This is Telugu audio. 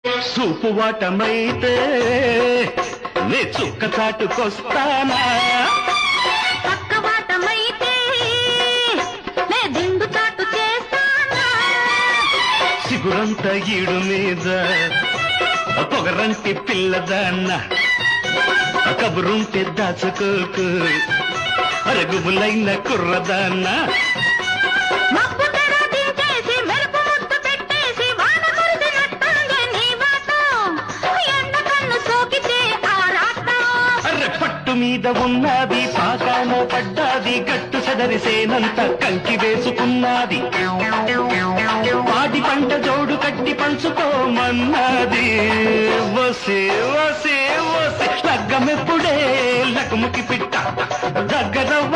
సూపు వాటమైతే నే చుక్క చాటుకొస్తానా, పక్క వాటమైతే నే దిండు చాటు చేస్తానా, సిగురంత ఈడు మీద పొగరంటి పిల్లదాన్న, కబురుంటే దాచుకోకు అరుగుబులైన కుర్రదాన్న. మబ్బు తెర దించేసి మెరుపు ముద్దు పెట్టేసి వాన కురిసినట్టుంది నీ వాటం, ఎండ కన్ను సోకితే ఆరాటం. అర్రె పట్టు మీద ఉన్నది పాకాన పడ్డాది, గట్టు సెదరిసేనంత కంకి వేసుకున్నది, పాడి పంట జోడు కట్టి పంచుకోమన్నది. వసే వసే వసే లగ్గమెప్పుడే లగ్ముకి పిట్ట దగ్గరవ్వ